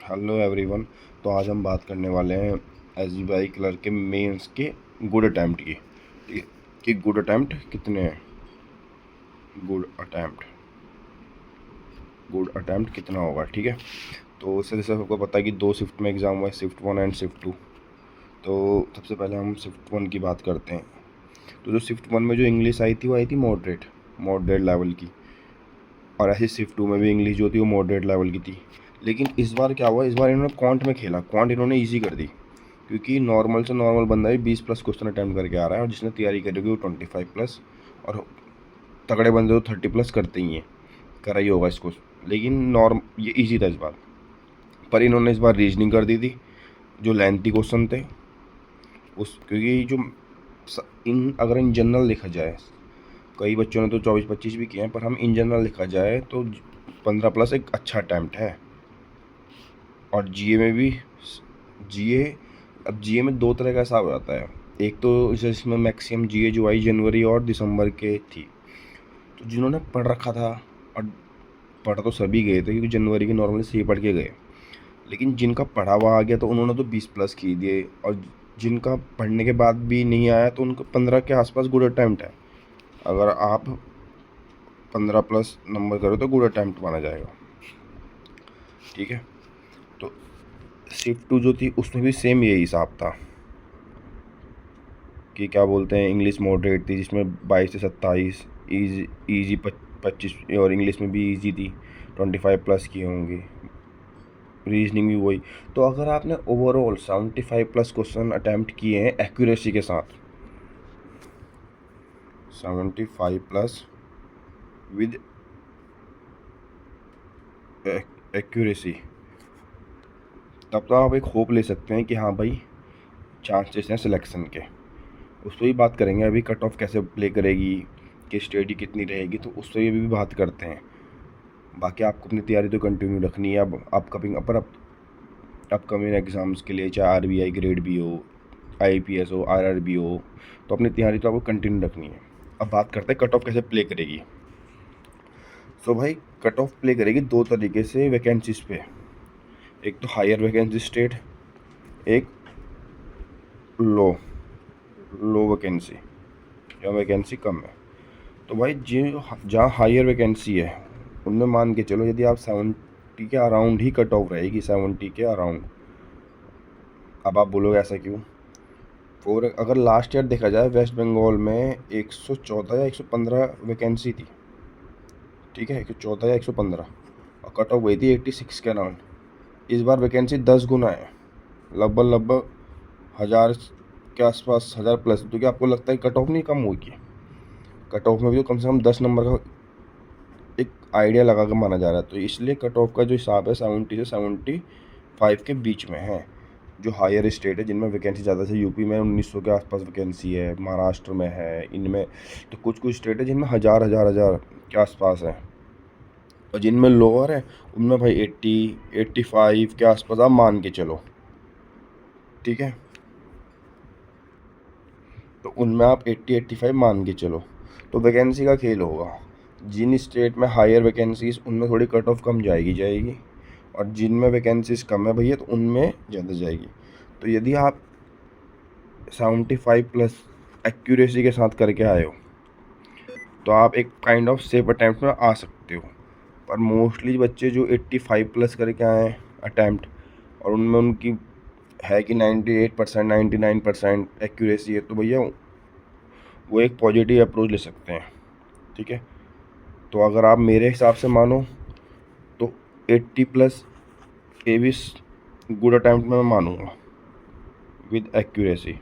Hello everyone. तो आज हम बात करने वाले हैं SBI क्लर्क के मेंस के गुड अटैम्प्ट की। ठीक है कि गुड अटैम्प्ट कितने हैं, गुड अटैम्प्ट कितना होगा। ठीक है, तो इससे जैसे सबको पता है कि दो शिफ्ट में एग्ज़ाम हुआ है, शिफ्ट 1 एंड शिफ्ट 2। तो सबसे पहले हम शिफ्ट 1 की बात करते हैं। तो जो शिफ्ट 1 में जो इंग्लिश आई थी वो आई थी मॉडरेट लेवल की, और ऐसी शिफ्ट 2 में भी इंग्लिश जो थी वो मॉडरेट लेवल की थी। लेकिन इस बार क्या हुआ, इस बार इन्होंने क्वांट में खेला, क्वांट इन्होंने ईजी कर दी, क्योंकि नॉर्मल से नॉर्मल बंदा भी 20+ क्वेश्चन अटैम्प्ट करके आ रहा है, और जिसने तैयारी करी होगी वो 25+, और तगड़े बंदे तो 30+ करते ही हैं, करा ही होगा इसको। लेकिन ये इजी था इस बार, पर इन्होंने इस बार रीजनिंग कर दी थी, जो लेंथी क्वेश्चन थे क्योंकि जो अगर इन जनरल लिखा जाए, कई बच्चों ने तो 24-25 भी किए हैं, पर हम इन जनरल लिखा जाए तो 15+ एक अच्छा अटैम्प्ट है। और जीए में भी, अब जीए में दो तरह का हिसाब हो जाता है। एक तो इसमें मैक्सिमम जीए जो आई जनवरी और दिसंबर के थी, तो जिन्होंने पढ़ रखा था, और पढ़ तो सभी गए थे क्योंकि जनवरी के नॉर्मली सही पढ़ के गए, लेकिन जिनका पढ़ा हुआ आ गया तो उन्होंने तो 20+ की दिए, और जिनका पढ़ने के बाद भी नहीं आया तो उनको 15 के आसपास गुड अटैम्प्ट है। अगर आप 15+ नंबर करो तो गुड अटैम्प्ट माना जाएगा। ठीक है, तो शिफ्ट 2 जो थी उसमें भी सेम यही हिसाब था कि क्या बोलते हैं, इंग्लिश मॉडरेट थी जिसमें 22 से 27, ईजी 25, और इंग्लिश में भी ईजी थी, 25+ की होंगी, रीजनिंग भी वही। तो अगर आपने ओवरऑल 75+ क्वेश्चन अटैम्प्ट किए हैं एक्यूरेसी के साथ, 75+ विद एक्यूरेसी, तब तो आप एक होप ले सकते हैं कि हाँ भाई चांसेस हैं सिलेक्शन के। उस पर भी बात करेंगे, अभी कट ऑफ कैसे प्ले करेगी, कि स्टडी कितनी रहेगी, तो उस पर भी बात करते हैं। बाकी आपको अपनी तैयारी तो कंटिन्यू रखनी है। अब अपकमिंग एग्ज़ाम्स के लिए, चाहे RBI ग्रेड भी हो, IPS हो, RRB हो, तो अपनी तैयारी तो आपको कंटिन्यू रखनी है। अब बात करते हैं कट ऑफ कैसे प्ले करेगी। सो भाई, कट ऑफ प्ले करेगी दो तरीके से वैकेंसीज पे, एक तो हायर वैकेंसी स्टेट, एक लो वैकेंसी या वैकेंसी कम है। तो भाई जो जहाँ हायर वैकेंसी है उनमें मान के चलो, यदि आप 70 के अराउंड ही कट ऑफ रहेगी, 70 के अराउंड। अब आप बोलोगे ऐसा क्यों? और अगर लास्ट ईयर देखा जाए, वेस्ट बंगाल में 114 या 115 वैकेंसी थी। ठीक है, 114 या 115, और कट ऑफ गई थी 86 के अराउंड। इस बार वैकेंसी 10 गुना है, लगभग 1000 के आसपास, 1000+। तो क्या आपको लगता है कट ऑफ नहीं कम होगी? कट ऑफ में भी तो कम से कम 10 नंबर का एक आइडिया लगा के माना जा रहा है। तो इसलिए कट ऑफ का जो हिसाब है 70 से 75 के बीच में है। जो हायर स्टेट है जिनमें वैकेंसी ज़्यादा से, यूपी में 1900 के आसपास वैकेंसी है, महाराष्ट्र में है, इनमें तो कुछ स्टेट है जिनमें हज़ार के आसपास है, और जिनमें लोअर है उनमें भाई 80-85 के आसपास आप मान के चलो। ठीक है, तो उनमें आप 80-85 मान के चलो। तो वैकेंसी का खेल होगा, जिन स्टेट में हायर वैकेंसीज उनमें थोड़ी कट ऑफ कम जाएगी, और जिनमें वैकेंसीज कम है भैया तो उनमें ज़्यादा जाएगी। तो यदि आप 75+ एक्यूरेसी के साथ करके आए हो तो आप एक काइंड ऑफ सेफ अटैम्प्ट में आ सकते हो। पर मोस्टली बच्चे जो 85+ करके आए हैं अटैम्प्ट, और उनमें उनकी है कि 98%, 99% एक्यूरेसी है, तो भैया वो एक पॉजिटिव अप्रोच ले सकते हैं। ठीक है, तो अगर आप मेरे हिसाब से मानो तो 80+ ये भी गुड अटैम्प्ट में मैं मानूंगा विद एक्यूरेसी।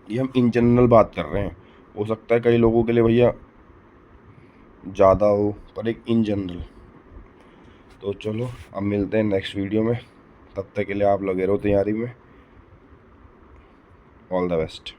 ये हम इन जनरल बात कर रहे हैं, हो सकता है कई लोगों के लिए भैया ज़्यादा हो, पर एक इन जनरल। तो चलो अब मिलते हैं नेक्स्ट वीडियो में, तब तक के लिए आप लगे रहो तैयारी में। All the best.